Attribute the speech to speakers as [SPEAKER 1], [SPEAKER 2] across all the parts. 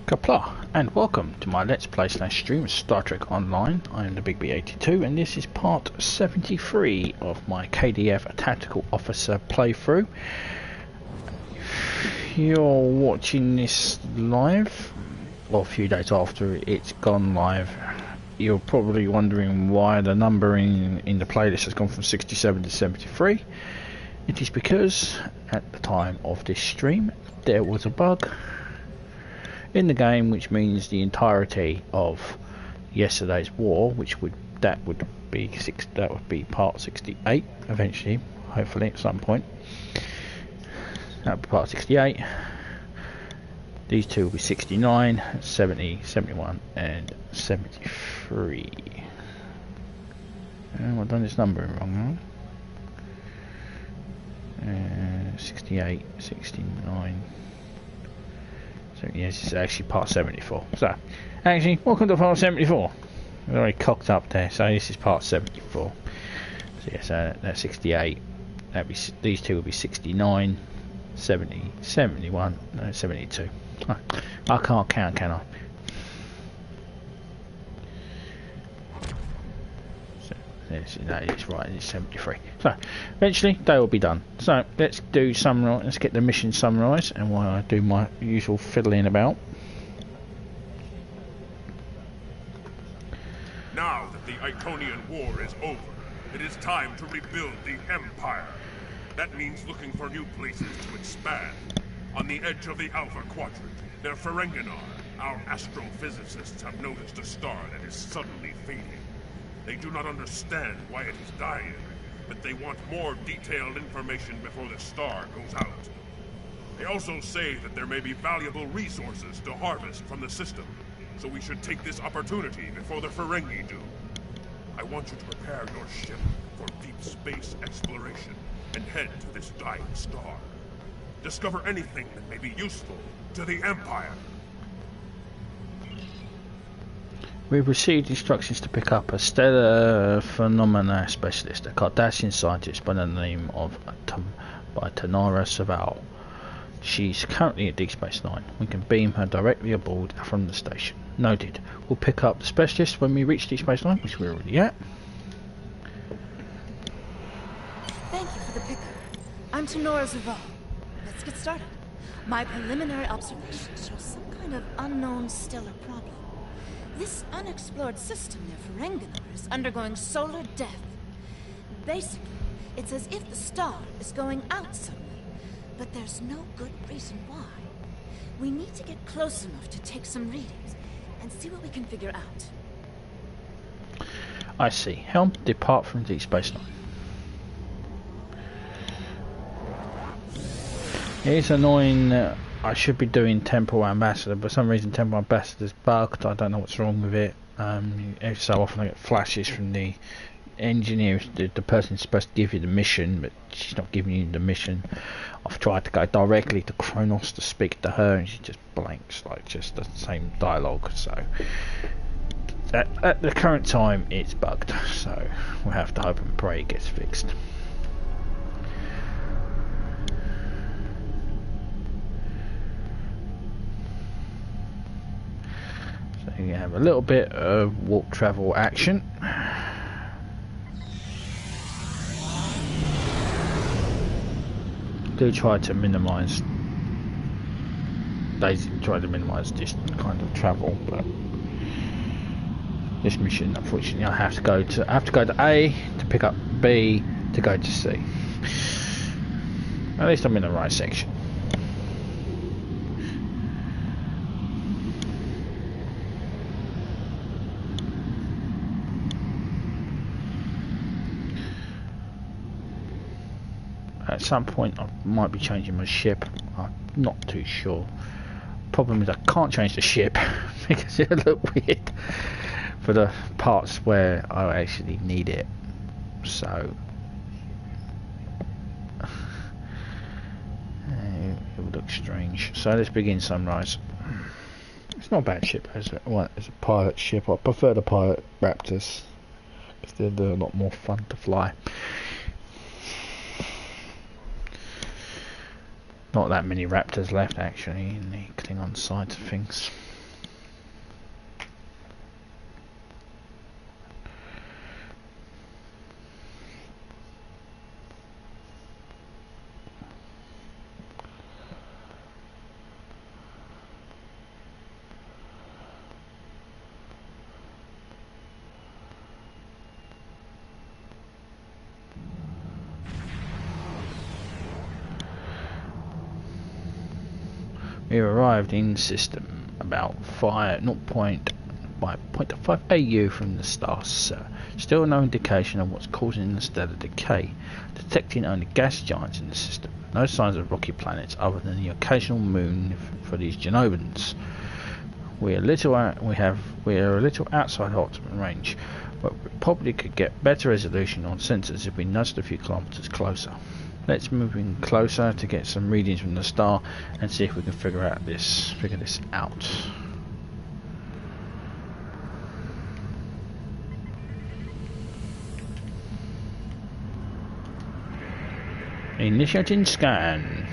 [SPEAKER 1] Kapla, and welcome to my Let's Play / stream of Star Trek Online. I am the Big B82 and this is part 73 of my KDF Tactical Officer playthrough. If you're watching this live, or a few days after it's gone live, you're probably wondering why the numbering in the playlist has gone from 67 to 73. It is because at the time of this stream there was a bug in the game, which means the entirety of yesterday's war, that would be part 68 eventually, hopefully at some point. That would be part 68. These two will be 69, 70, 71 and 73. I've done this numbering wrong, huh? 68, 69. So yes, it's actually part 74. So, actually, welcome to part 74. We're already cocked up there. So this is part 74. So yes, that's 68. These two will be 69, 70, 71, no, 72. I can't count, can I? That is right, it's 73. So eventually they will be done. So let's get the mission summarised, and while I do my usual fiddling about.
[SPEAKER 2] Now that the Iconian War is over, it is time to rebuild the Empire. That means looking for new places to expand. On the edge of the Alpha Quadrant, near Ferenginar, our astrophysicists have noticed a star that is suddenly fading. They do not understand why it is dying, but they want more detailed information before the star goes out. They also say that there may be valuable resources to harvest from the system, so we should take this opportunity before the Ferengi do. I want you to prepare your ship for deep space exploration and head to this dying star. Discover anything that may be useful to the Empire.
[SPEAKER 1] We've received instructions to pick up a stellar phenomena specialist, a Cardassian scientist by the name of Tanara Saval. She's currently at Deep Space Nine. We can beam her directly aboard from the station. Noted. We'll pick up the specialist when we reach Deep Space Nine, which we're already at.
[SPEAKER 3] Thank you for the pickup. I'm Tanara Saval. Let's get started. My preliminary observations show some kind of unknown stellar problem. This unexplored system near Ferenginar is undergoing solar death. Basically, it's as if the star is going out suddenly, but there's no good reason why. We need to get close enough to take some readings and see what we can figure out.
[SPEAKER 1] I see. Helm, depart from Deep Space Nine. It's annoying that I should be doing Temporal Ambassador, but for some reason Temporal Ambassador's bugged. I don't know what's wrong with it. Every so often I get flashes from the engineer, the person who's supposed to give you the mission, but she's not giving you the mission. I've tried to go directly to Kronos to speak to her, and she just blanks, like just the same dialogue. So at the current time it's bugged, so we'll have to hope and pray it gets fixed. You have a little bit of warp travel action. Do try to minimise. They try to minimise this kind of travel, but this mission, unfortunately, I have to go to A to pick up B to go to C. At least I'm in the right section. At some point I might be changing my ship. I'm not too sure. Problem is I can't change the ship because it'll look weird for the parts where I actually need it. So it would look strange. So let's begin sunrise. It's not a bad ship as a pilot ship. I prefer the pilot Raptors because they're a lot more fun to fly. Not that many Raptors left actually in the Klingon side of things. It arrived in system about 0.5 AU from the star, sir. Still no indication of what's causing the stellar decay. Detecting only gas giants in the system. No signs of rocky planets other than the occasional moon for these Genovans. We are a little outside optimum range, but we probably could get better resolution on sensors if we nudged a few kilometers closer. Let's move in closer to get some readings from the star and see if we can figure this out. Initiating scan.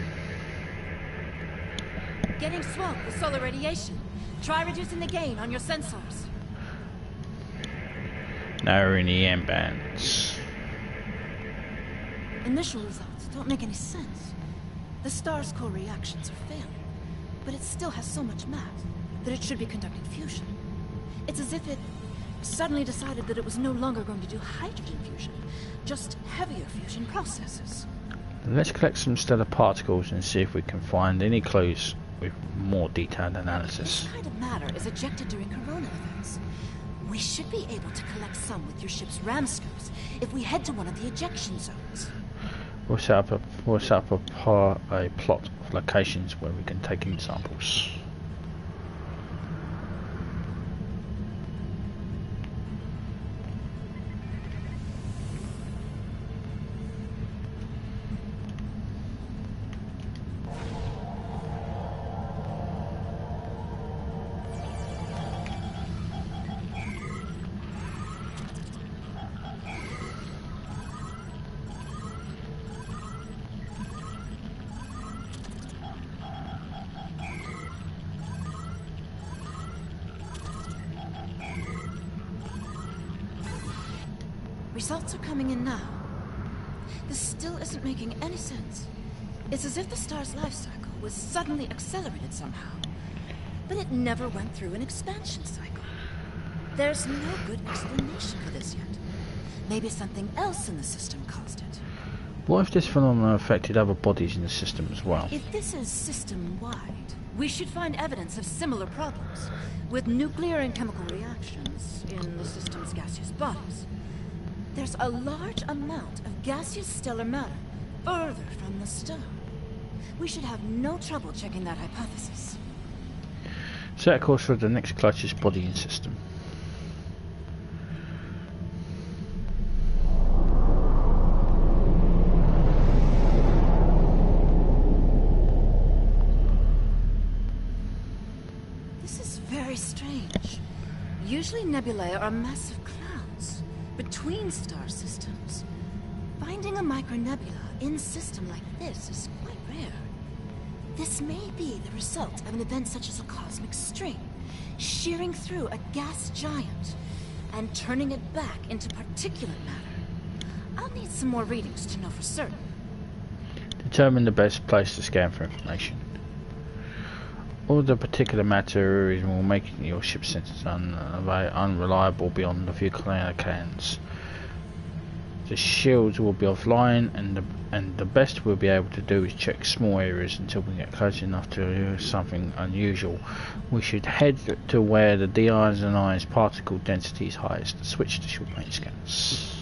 [SPEAKER 3] Getting swamped with solar radiation. Try reducing the gain on your sensors.
[SPEAKER 1] Narrowing the EM bands.
[SPEAKER 3] Initial results don't make any sense. The star's core reactions are failing, but it still has so much mass that it should be conducting fusion. It's as if it suddenly decided that it was no longer going to do hydrogen fusion, just heavier fusion processes.
[SPEAKER 1] Let's collect some stellar particles and see if we can find any clues with more detailed analysis.
[SPEAKER 3] This kind of matter is ejected during corona events. We should be able to collect some with your ship's ram scopes if we head to one of the ejection zones.
[SPEAKER 1] We'll set up a plot of locations where we can take in samples.
[SPEAKER 3] Results are coming in now. This still isn't making any sense. It's as if the star's life cycle was suddenly accelerated somehow. But it never went through an expansion cycle. There's no good explanation for this yet. Maybe something else in the system caused it.
[SPEAKER 1] What if this phenomenon affected other bodies in the system as well?
[SPEAKER 3] If this is system-wide, we should find evidence of similar problems, with nuclear and chemical reactions in the system's gaseous bodies. There's a large amount of gaseous stellar matter further from the star. We should have no trouble checking that hypothesis.
[SPEAKER 1] Set a course for the next closest body in system.
[SPEAKER 3] This is very strange. Usually nebulae are massive clouds between star systems. Finding a micronebula in system like this is quite rare. This may be the result of an event such as a cosmic string, shearing through a gas giant and turning it back into particulate matter. I'll need some more readings to know for certain.
[SPEAKER 1] Determine the best place to scan for information. All the particular matter will make your ship sensors unreliable beyond a few kilocans. The shields will be offline, and the best we'll be able to do is check small areas until we get close enough to something unusual. We should head to where the deionized particle density is highest. Switch to short range scans.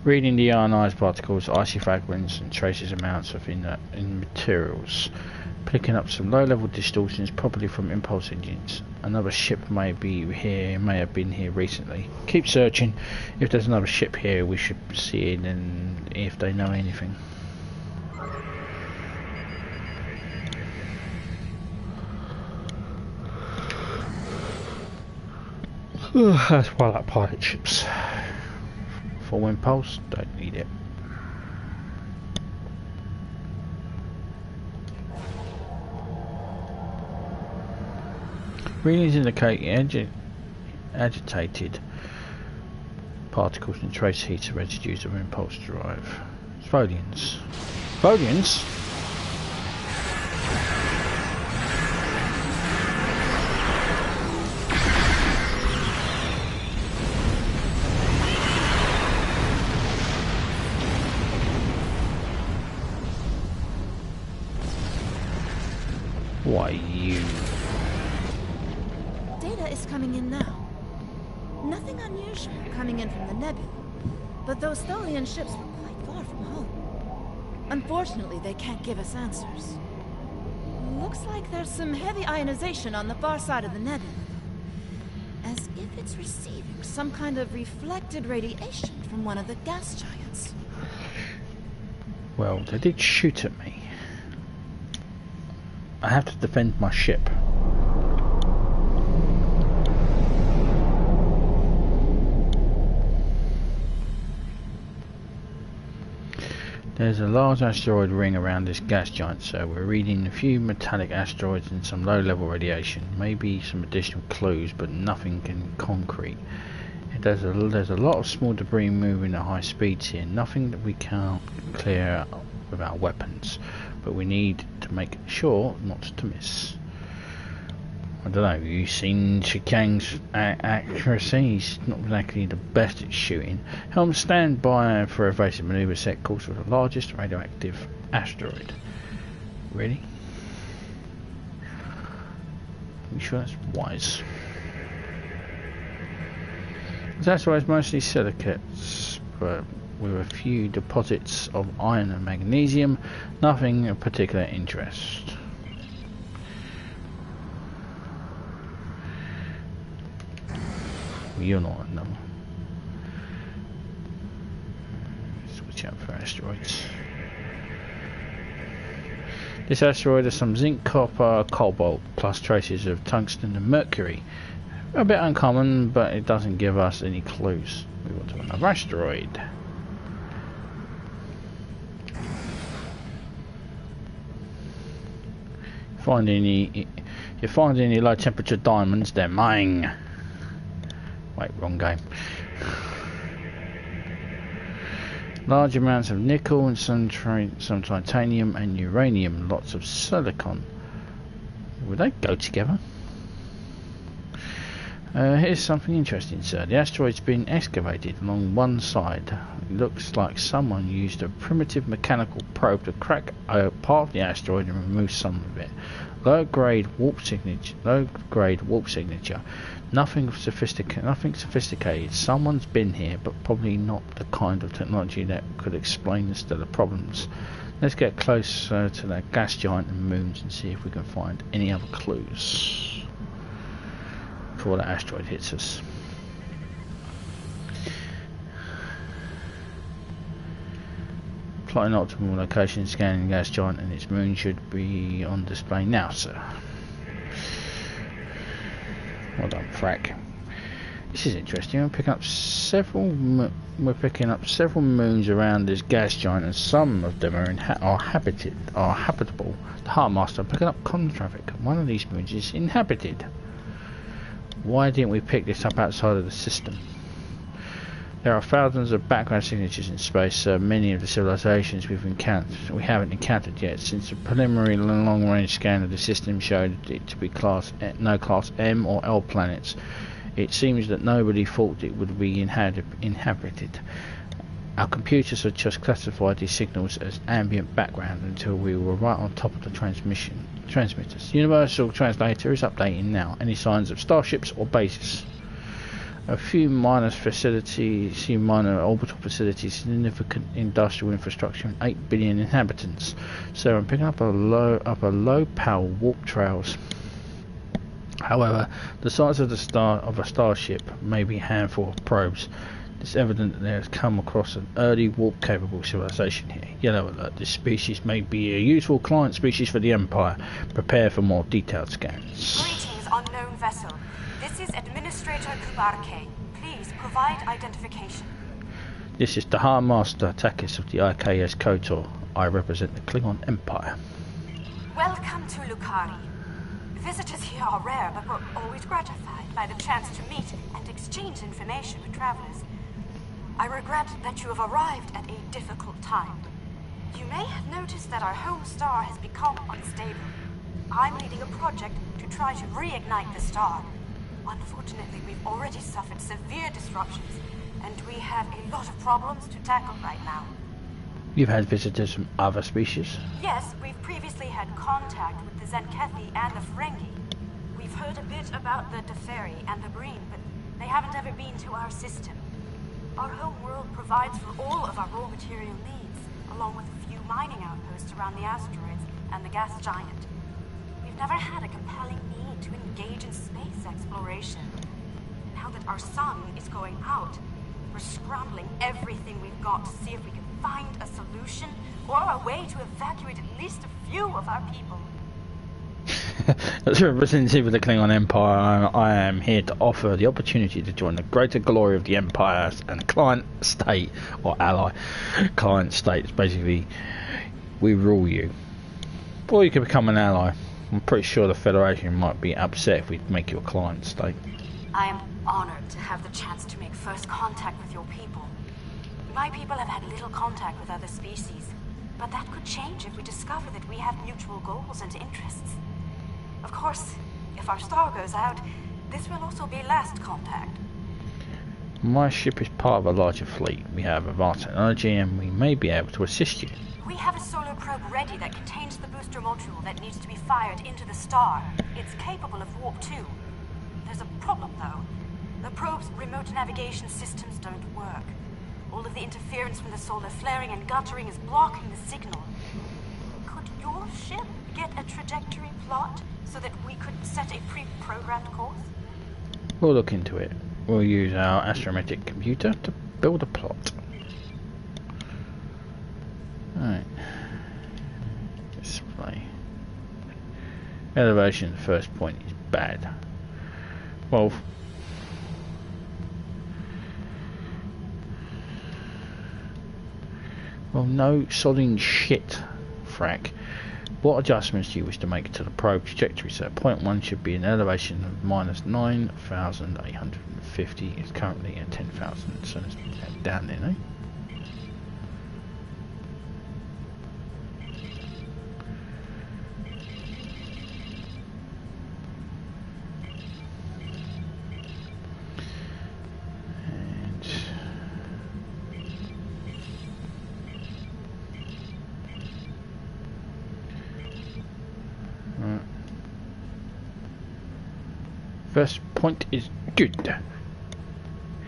[SPEAKER 1] Reading the ionized particles, icy fragments and traces amounts of in materials. Picking up some low-level distortions, probably from impulse engines. Another ship may have been here recently. Keep searching. If there's another ship here, we should see it and if they know anything. That's why I like pilot ships. Full impulse, don't need it. Readings indicate agitated particles and trace heater residues of impulse drive. Folians. Folians? Why, you...
[SPEAKER 3] Data is coming in now. Nothing unusual coming in from the nebula, but those Tholian ships were quite far from home. Unfortunately, they can't give us answers. Looks like there's some heavy ionization on the far side of the nebula, though. As if it's receiving some kind of reflected radiation from one of the gas giants.
[SPEAKER 1] Well, they did shoot at me. I have to defend my ship. There's a large asteroid ring around this gas giant, so we're reading a few metallic asteroids and some low-level radiation. Maybe some additional clues, but nothing concrete. There's a lot of small debris moving at high speeds here. Nothing that we can't clear with our weapons, but we need to make sure not to miss. I don't know, you've seen Shikang's accuracy. He's not exactly the best at shooting. Helm, stand by for evasive manoeuvre, set course for the largest radioactive asteroid. Really? Are you sure that's wise? This asteroid is mostly silicates, but with a few deposits of iron and magnesium. Nothing of particular interest. You're not no. Switch out for asteroids. This asteroid has some zinc, copper, cobalt, plus traces of tungsten and mercury. A bit uncommon, but it doesn't give us any clues. We want to another asteroid. You find any low temperature diamonds, they're mine. Wait, wrong game. Large amounts of nickel and some titanium and uranium, lots of silicon. Would they go together? Here's something interesting, sir. The asteroid's been excavated along one side. It looks like someone used a primitive mechanical probe to crack part of the asteroid and remove some of it. Low-grade warp signature. Nothing sophisticated. Someone's been here, but probably not the kind of technology that could explain the stellar problems. Let's get closer to that gas giant and moons and see if we can find any other clues before that asteroid hits us. Plotting optimal location, scanning the gas giant and its moon should be on display now, sir. Well done, Thraak. This is interesting. We're picking up several moons around this gas giant, and some of them are habitable. The Heartmaster, picking up comm traffic. One of these moons is inhabited. Why didn't we pick this up outside of the system? There are thousands of background signatures in space. Many of the civilizations we haven't encountered yet, since the preliminary long-range scan of the system showed it to be no class M or L planets. It seems that nobody thought it would be inhabited. Our computers had just classified these signals as ambient background until we were right on top of the transmitters. Universal Translator is updating now. Any signs of starships or bases? A few minor orbital facilities, significant industrial infrastructure, and 8 billion inhabitants. So I'm picking up low power warp trails. However, the size of a starship may be a handful of probes. It's evident that there has come across an early warp-capable civilization here. Yellow alert. This species may be a useful client species for the Empire. Prepare for more detailed scans.
[SPEAKER 4] Greetings, unknown vessel. This is Administrator Kubarke. Please provide identification.
[SPEAKER 1] This is the Heartmaster Takis of the IKS KOTOR. I represent the Klingon Empire.
[SPEAKER 4] Welcome to Lukari. Visitors here are rare, but we're always gratified by the chance to meet and exchange information with travelers. I regret that you have arrived at a difficult time. You may have noticed that our home star has become unstable. I'm leading a project to try to reignite the star. Unfortunately, we've already suffered severe disruptions, and we have a lot of problems to tackle right now.
[SPEAKER 1] You've had visitors from other species?
[SPEAKER 4] Yes, we've previously had contact with the Zenkethi and the Ferengi. We've heard a bit about the Teferi and the Breen, but they haven't ever been to our system. Our home world provides for all of our raw material needs, along with a few mining outposts around the asteroids and the gas giant. We've never had a compelling need to engage in space exploration. Now that our sun is going out, we're scrambling everything we've got to see if we can find a solution or a way to evacuate at least a few of our people.
[SPEAKER 1] As a representative of the Klingon Empire, I am here to offer the opportunity to join the greater glory of the Empire and client state, or ally. Client states, basically, we rule you. Or you can become an ally. I'm pretty sure the Federation might be upset if we make you a client state.
[SPEAKER 4] I am honored to have the chance to make first contact with your people. My people have had little contact with other species, but that could change if we discover that we have mutual goals and interests. Of course, if our star goes out, this will also be last contact.
[SPEAKER 1] My ship is part of a larger fleet. We have a vast technology and we may be able to assist you.
[SPEAKER 4] We have a solar probe ready that contains the booster module that needs to be fired into the star. It's capable of warp 2. There's a problem, though. The probe's remote navigation systems don't work. All of the interference from the solar flaring and guttering is blocking the signal. Could your ship get a trajectory plot so that we could set a pre-programmed course?
[SPEAKER 1] We'll look into it. We'll use our astrometric computer to build a plot. Alright. Display. Elevation, first point is bad. Well, no sodding shit, Thraak. What adjustments do you wish to make to the probe trajectory? So point 1 should be an elevation of minus 9,850. It's currently at 10,000, so let's head down there, eh? First point is good.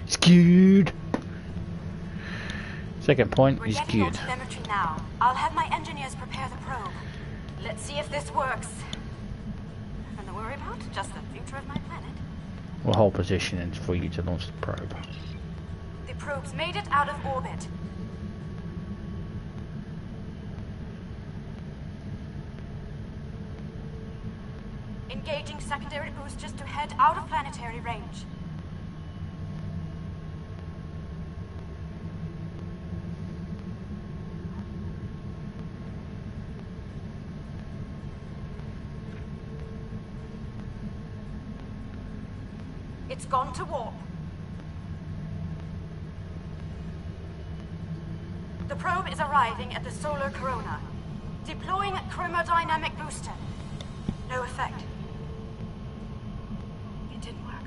[SPEAKER 1] It's good. Second point is good.
[SPEAKER 4] We're getting telemetry now. I'll have my engineers prepare the probe. Let's see if this works. Nothing to worry about. Just the future of my planet.
[SPEAKER 1] We'll hold position and for you to launch the probe.
[SPEAKER 4] The probe's made it out of orbit. Engaging secondary boosters to head out of planetary range. It's gone to warp. The probe is arriving at the solar corona. Deploying chromodynamic booster. No effect. It didn't work.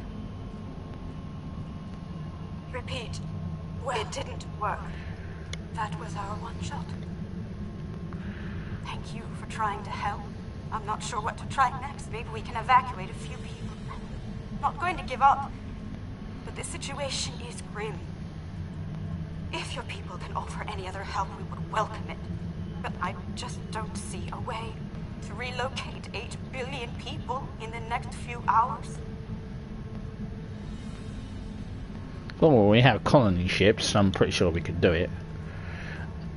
[SPEAKER 4] Repeat. Well, it didn't work. That was our one shot. Thank you for trying to help. I'm not sure what to try next. Maybe we can evacuate a few people. Not going to give up, but this situation is grim. If your people can offer any other help, we would welcome it. But I just don't see a way to relocate 8 billion people in the next few hours.
[SPEAKER 1] Well, we have colony ships, so I'm pretty sure we could do it.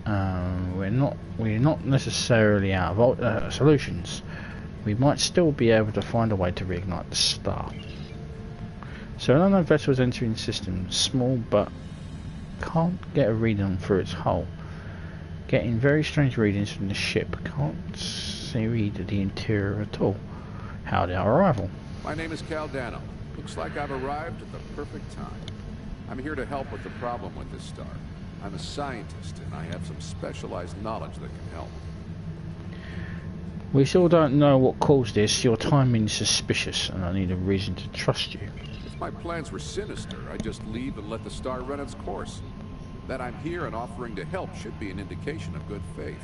[SPEAKER 1] We're not necessarily out of solutions. We might still be able to find a way to reignite the star. So an unknown vessel is entering the system, small but can't get a reading through its hull. Getting very strange readings from the ship, can't see read the interior at all. Howdy our arrival.
[SPEAKER 5] My name is Caldano. Looks like I've arrived at the perfect time. I'm here to help with the problem with this star. I'm a scientist and I have some specialized knowledge that can help.
[SPEAKER 1] We still don't know what caused this. Your timing is suspicious and I need a reason to trust you.
[SPEAKER 5] If my plans were sinister, I'd just leave and let the star run its course. That I'm here and offering to help should be an indication of good faith.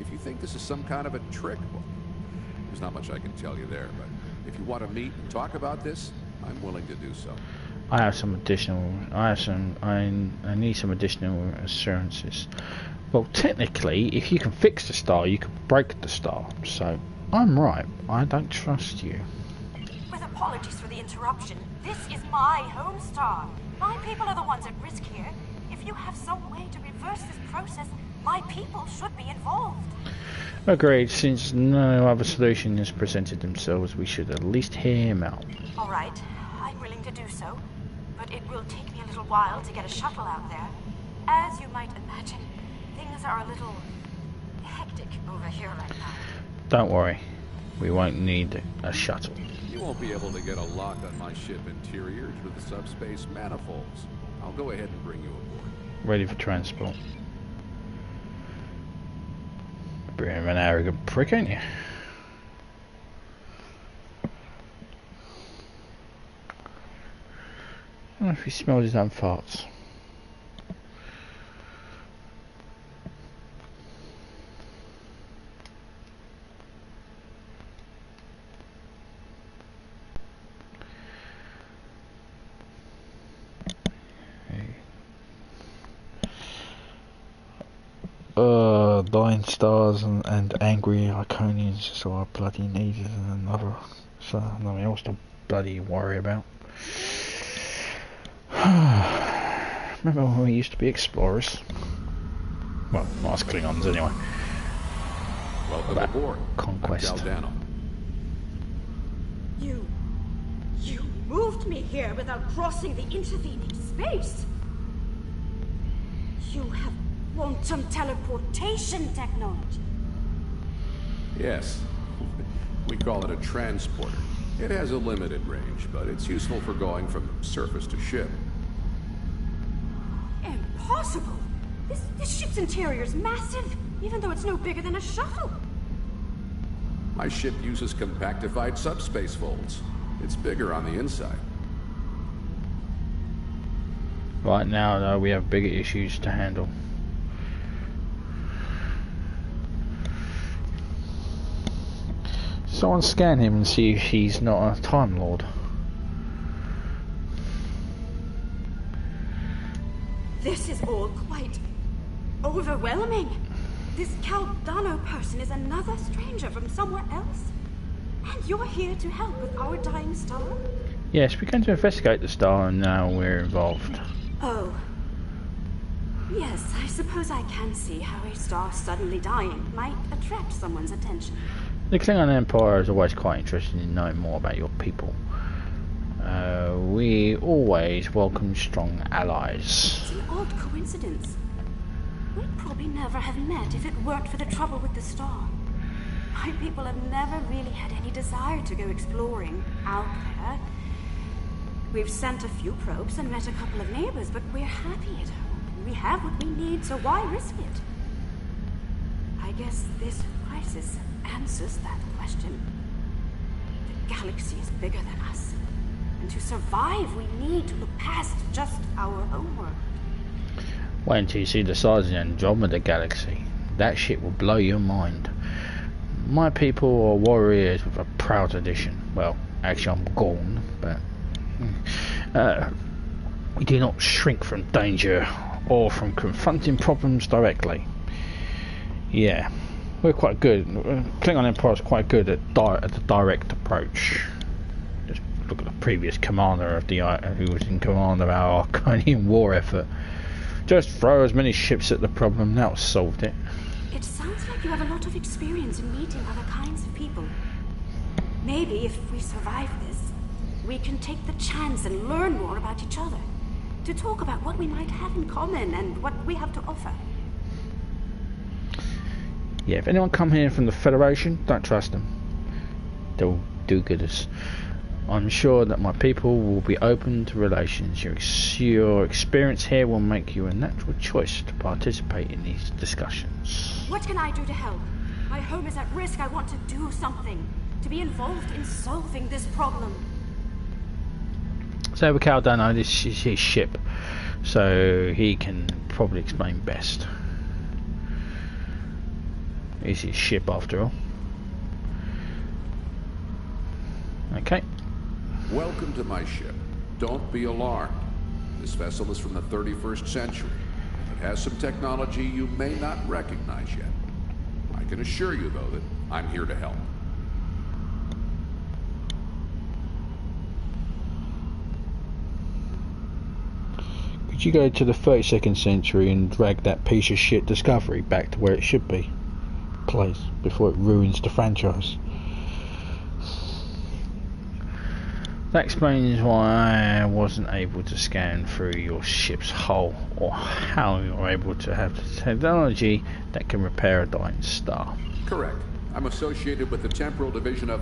[SPEAKER 5] If you think this is some kind of a trick, well, there's not much I can tell you there, but if you want to meet and talk about this, I'm willing to do so.
[SPEAKER 1] I need some additional assurances. Well, technically, if you can fix the star, you can break the star. So, I'm right. I don't trust you.
[SPEAKER 4] With apologies for the interruption, this is my home star. My people are the ones at risk here. If you have some way to reverse this process, my people should be involved.
[SPEAKER 1] Agreed. Since no other solution has presented themselves, we should at least hear him out.
[SPEAKER 4] All right, I'm willing to do so, but it will take me a little while to get a shuttle out there. As you might imagine, things are a little hectic over here right now.
[SPEAKER 1] Don't worry, we won't need a shuttle.
[SPEAKER 5] You won't be able to get a lock on my ship interior due to the subspace manifolds. I'll go ahead and bring you aboard.
[SPEAKER 1] Ready for transport. Bit of an arrogant prick, ain't you? I don't know if he smells his own farts. Dying stars and angry Iconians, so I bloody needed another something else to bloody worry about. Remember when we used to be explorers? Well, not us Klingons anyway.
[SPEAKER 5] Welcome aboard.
[SPEAKER 1] Conquest.
[SPEAKER 4] You moved me here without crossing the intervening space. You have quantum teleportation technology.
[SPEAKER 5] Yes. We call it a transporter. It has a limited range, but it's useful for going from surface to ship.
[SPEAKER 4] Impossible! This ship's interior is massive, even though it's no bigger than a shuttle.
[SPEAKER 5] My ship uses compactified subspace folds. It's bigger on the inside.
[SPEAKER 1] Right now, though, we have bigger issues to handle. Someone scan him and see if he's not a Time Lord.
[SPEAKER 4] This is all quite overwhelming. This Caldano person is another stranger from somewhere else. And you're here to help with our dying star?
[SPEAKER 1] Yes, we're going to investigate the star and now we're involved.
[SPEAKER 4] Oh. Yes, I suppose I can see how a star suddenly dying might attract someone's attention.
[SPEAKER 1] The Klingon Empire is always quite interested in knowing more about your people. We always welcome strong allies.
[SPEAKER 4] It's an odd coincidence. We'd probably never have met if it weren't for the trouble with the star. My people have never really had any desire to go exploring out there. We've sent a few probes and met a couple of neighbors, but we're happy at home. We have what we need, so why risk it? I guess this crisis answers that question. The galaxy is bigger than us. And to survive, we need to look past just our own world.
[SPEAKER 1] Wait until you see the size of the Andromeda galaxy. That shit will blow your mind. My people are warriors with a proud tradition. Well, actually I'm Gorn, but we do not shrink from danger or from confronting problems directly. Yeah, we're quite good. Klingon Empire is quite good at the direct approach. Just look at the previous commander of who was in command of our Iconian War effort. Just throw as many ships at the problem, now it's solved it.
[SPEAKER 4] It sounds like you have a lot of experience in meeting other kinds of people. Maybe if we survive this, we can take the chance and learn more about each other. To talk about what we might have in common and what we have to offer.
[SPEAKER 1] Yeah, if anyone come here from the Federation, don't trust them. They'll do-gooders. I'm sure that my people will be open to relations. Your experience here will make you a natural choice to participate in these discussions.
[SPEAKER 4] What can I do to help? My home is at risk. I want to do something. To be involved in solving this problem.
[SPEAKER 1] So with Caldano, this is his ship, so he can probably explain best. It's his ship after all. Okay.
[SPEAKER 5] Welcome to my ship. Don't be alarmed. This vessel is from the 31st century. It has some technology you may not recognize yet. I can assure you, though, that I'm here to help.
[SPEAKER 1] Could you go to the 32nd century and drag that piece of shit Discovery back to where it should be, please, before it ruins the franchise? That explains why I wasn't able to scan through your ship's hull, or how you're able to have the technology that can repair a dying star.
[SPEAKER 5] Correct. I'm associated with the temporal division of...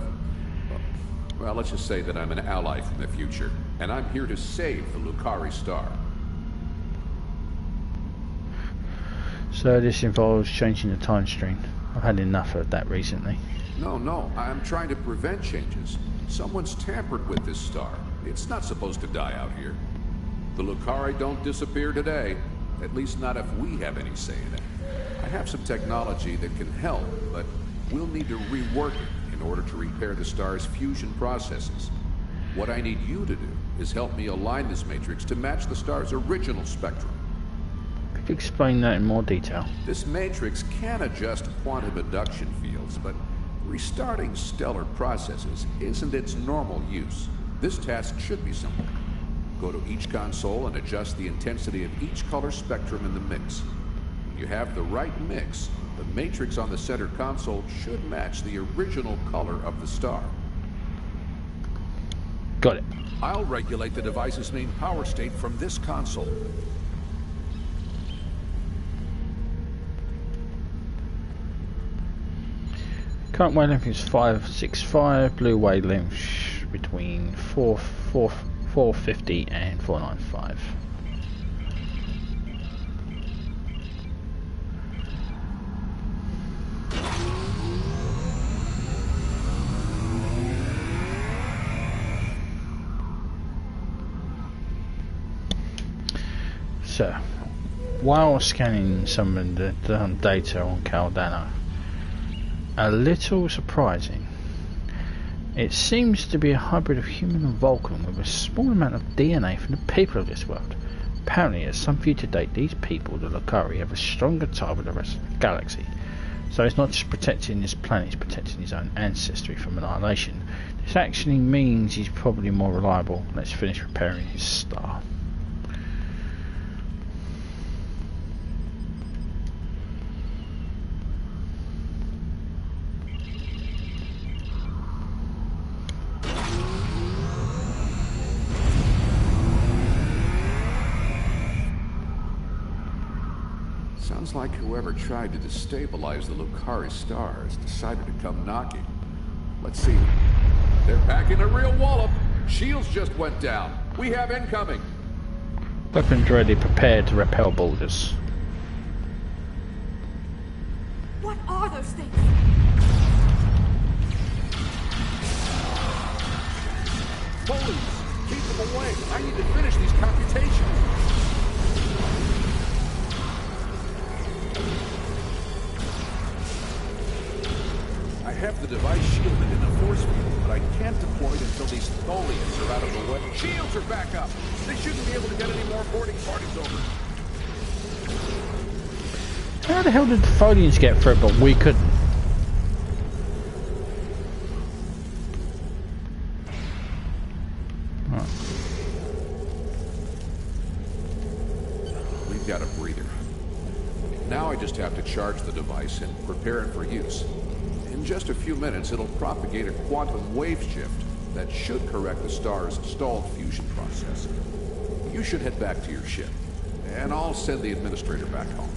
[SPEAKER 5] well, let's just say that I'm an ally from the future, and I'm here to save the Lucari star.
[SPEAKER 1] So this involves changing the time stream. I've had enough of that recently.
[SPEAKER 5] No, I'm trying to prevent changes. Someone's tampered with this star. It's not supposed to die out here. The Lucari don't disappear today, at least not if we have any say in it. I have some technology that can help, but we'll need to rework it in order to repair the star's fusion processes. What I need you to do is help me align this matrix to match the star's original spectrum.
[SPEAKER 1] Could you explain that in more detail?
[SPEAKER 5] This matrix can adjust quantum induction fields, but restarting stellar processes isn't its normal use. This task should be simple. Go to each console and adjust the intensity of each color spectrum in the mix. When you have the right mix, the matrix on the center console should match the original color of the star.
[SPEAKER 1] Got it.
[SPEAKER 6] I'll regulate the device's main power state from this console.
[SPEAKER 1] Current wavelength is 565, blue wavelength between 450 and 495. So, while scanning some of the data on Caldano, a little surprising, it seems to be a hybrid of human and Vulcan with a small amount of DNA from the people of this world. Apparently, at some future date, these people, the Lucari, have a stronger tie with the rest of the galaxy. So it's not just protecting this planet, it's protecting his own ancestry from annihilation. This actually means he's probably more reliable. Let's finish repairing his star.
[SPEAKER 5] Sounds like whoever tried to destabilize the Lucari star has decided to come knocking. Let's see. They're packing a real wallop. Shields just went down. We have incoming.
[SPEAKER 1] Weapons ready, prepared to repel boulders.
[SPEAKER 4] What are those things?
[SPEAKER 6] Police! Keep them away! I need to finish these computations! I have the device shielded in a force field, but I can't deploy it until these Tholians are out of the way. Shields are back up! They shouldn't be able to get any more boarding parties over.
[SPEAKER 1] How the hell did the Tholians get through, but we couldn't? Oh.
[SPEAKER 5] We've got a breather. Now I just have to charge the device and prepare it for use. In just a few minutes, it'll propagate a quantum wave shift that should correct the star's stalled fusion process. You should head back to your ship, and I'll send the administrator back home.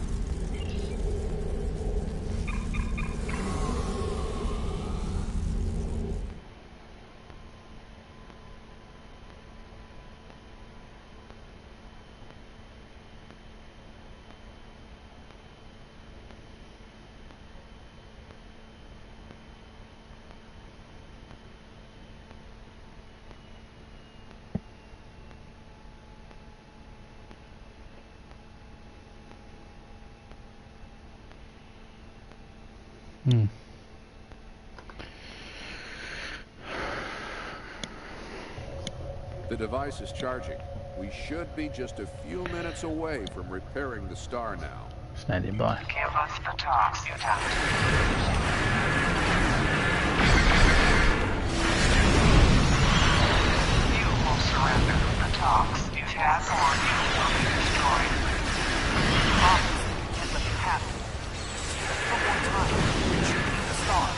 [SPEAKER 1] Hmm.
[SPEAKER 5] The device is charging. We should be just a few minutes away from repairing the star now.
[SPEAKER 1] Standing by.
[SPEAKER 7] Give us the talks, Lieutenant. You will surrender the talks, Lieutenant, or you will be destroyed.
[SPEAKER 8] Obviously, we can't let it happen. One more time, we should beat the star.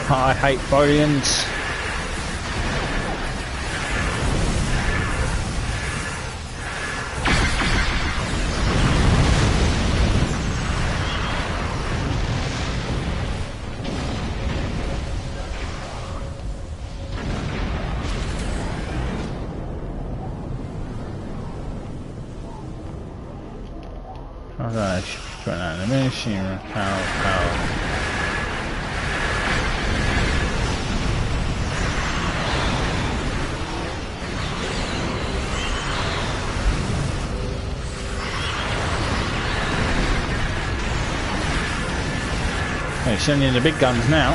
[SPEAKER 1] I hate Tholians. I don't know, I should be putting out in a minute. Power. They're sending the big guns now.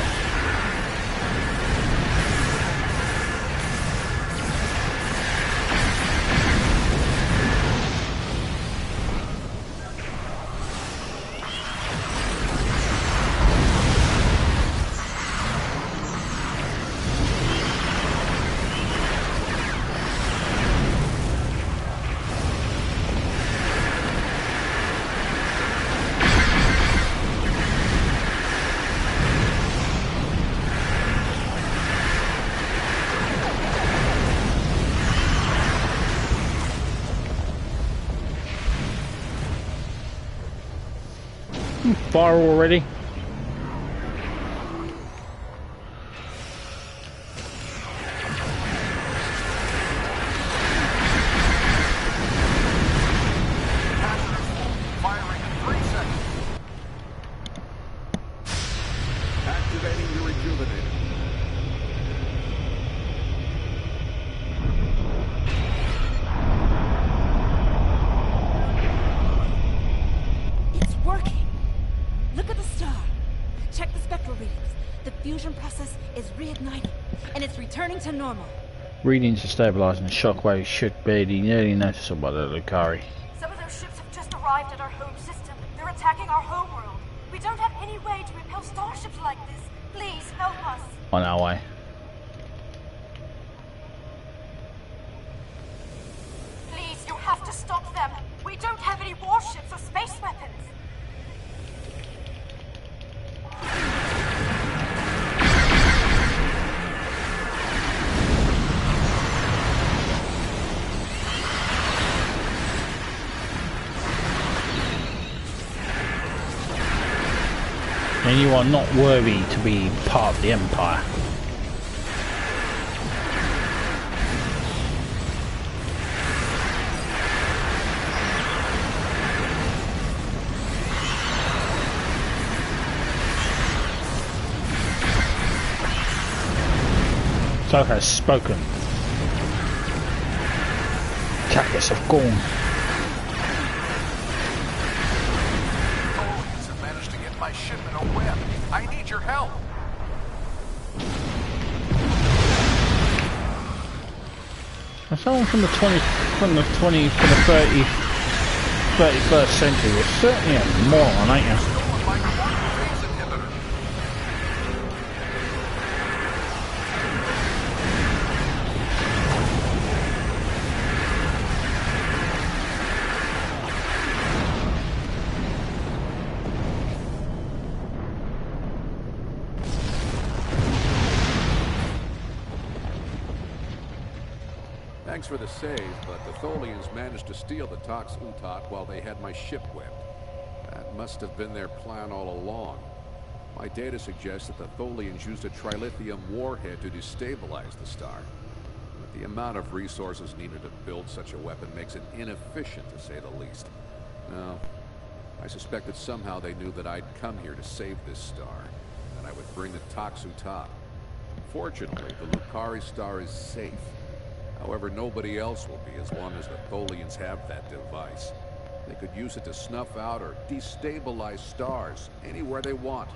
[SPEAKER 1] Fire already.
[SPEAKER 6] Firing in 3 seconds. Activating the rejuvenator.
[SPEAKER 3] It's working. Look at the star. Check the spectral readings. The fusion process is reigniting, and it's returning to normal.
[SPEAKER 1] Readings are stabilising. The shockwaves should be nearly noticeable by the Lucari.
[SPEAKER 4] Some of those ships have just arrived at our home system. They're attacking our homeworld. We don't have any way to repel starships like this. Please help us.
[SPEAKER 1] On our way.
[SPEAKER 4] Please, you have to stop them. We don't have any warships or space weapons.
[SPEAKER 1] And you are not worthy to be part of the Empire. So has spoken. Cactus of Gorn.
[SPEAKER 6] Tholians have managed to get my ship in a web. I need your help.
[SPEAKER 1] Someone from the 31st century is certainly a moron, ain't you?
[SPEAKER 6] Stolen my quantum phase inhibitor.
[SPEAKER 5] Thanks for the save, but the Tholians managed to steal the Tox Utat while they had my ship webbed. That must have been their plan all along. My data suggests that the Tholians used a trilithium warhead to destabilize the star. But the amount of resources needed to build such a weapon makes it inefficient, to say the least. No, I suspect that somehow they knew that I'd come here to save this star, and I would bring the Toxutat. Fortunately, the Lucari star is safe. However, nobody else will be as long as the Tholians have that device. They could use it to snuff out or destabilize stars anywhere they want.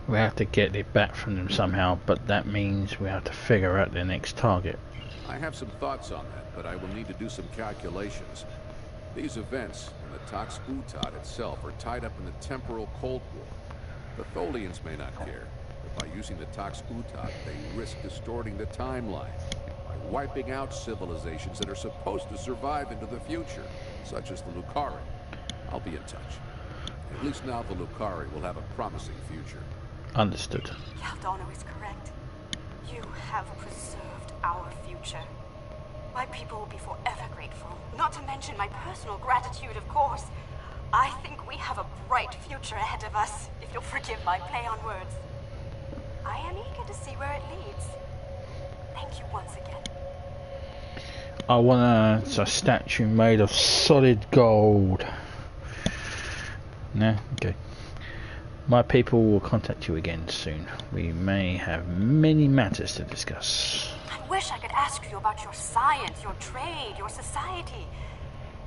[SPEAKER 1] We have to get it back from them somehow, but that means we have to figure out their next target.
[SPEAKER 5] I have some thoughts on that, but I will need to do some calculations. These events and the Toxutat itself are tied up in the temporal Cold War. The Tholians may not care, but by using the Toxutat, they risk distorting the timeline by wiping out civilizations that are supposed to survive into the future, such as the Lucari. I'll be in touch. At least now the Lucari will have a promising future.
[SPEAKER 1] Understood.
[SPEAKER 4] Yaldano is correct. You have preserved our future. My people will be forever grateful, not to mention my personal gratitude, of course. I think we have a bright future ahead of us, if you'll forgive my play on words. I am eager to see where it leads. Thank you once again.
[SPEAKER 1] I want a statue made of solid gold. No? Okay. My people will contact you again soon. We may have many matters to discuss.
[SPEAKER 4] I wish I could ask you about your science, your trade, your society.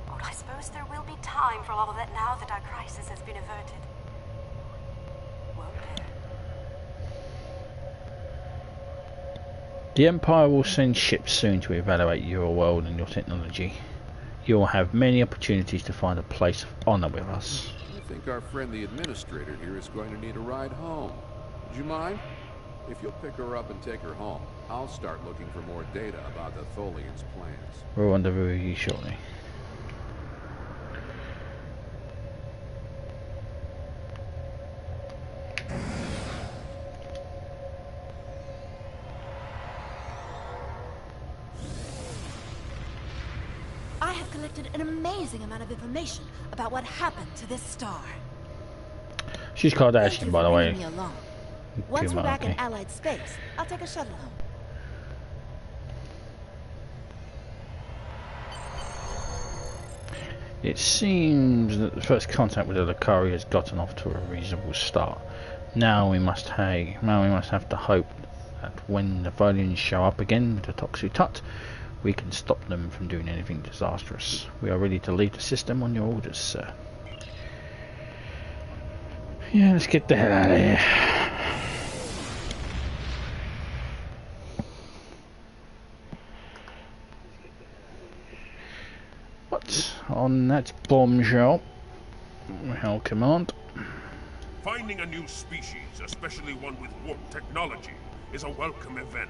[SPEAKER 4] But I suppose there will be time for all of that now that our crisis has been averted. Won't there?
[SPEAKER 1] The Empire will send ships soon to evaluate your world and your technology. You will have many opportunities to find a place of honor with us.
[SPEAKER 5] I think our friend the administrator here is going to need a ride home. Would you mind? If you'll pick her up and take her home, I'll start looking for more data about the Tholians' plans.
[SPEAKER 1] We'll rendezvous with you shortly.
[SPEAKER 3] I have collected an amazing amount of information about what happened to this star.
[SPEAKER 1] She's Kardashian, by the way.
[SPEAKER 3] Me alone. Once we're back in Allied space, I'll take a shuttle home.
[SPEAKER 1] It seems that the first contact with the Lucari has gotten off to a reasonable start. Now we must have to hope that when the Tholians show up again with the Toxutat, we can stop them from doing anything disastrous. We are ready to leave the system on your orders, sir. Yeah, let's get the hell out of here. What's on that bombshell? Hell command.
[SPEAKER 2] Finding a new species, especially one with warp technology, is a welcome event.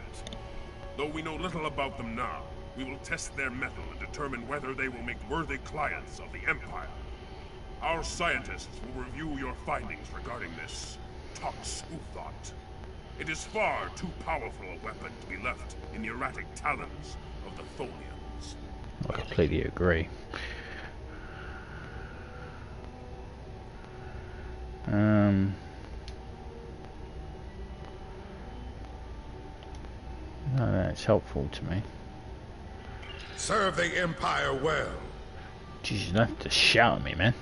[SPEAKER 2] Though we know little about them now, we will test their mettle and determine whether they will make worthy clients of the Empire. Our scientists will review your findings regarding this Toxutat. It is far too powerful a weapon to be left in the erratic talons of the Tholians.
[SPEAKER 1] I completely agree. No, that's helpful to me.
[SPEAKER 2] Serve the Empire well.
[SPEAKER 1] Jeez, you don't have to shout at me, man.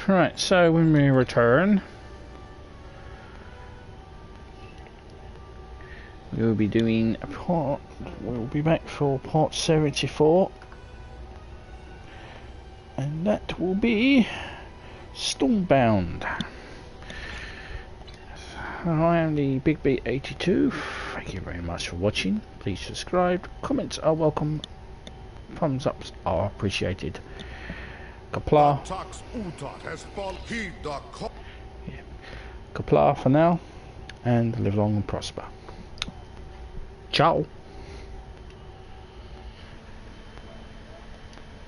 [SPEAKER 1] Right, so when we return, we'll be doing a part. We'll be back for part 74, and that will be Stormbound. I am the Big Beat 82. Thank you very much for watching. Please subscribe. Comments are welcome. Thumbs ups are appreciated. Kapla. Kapla for now, and live long and prosper. Ciao.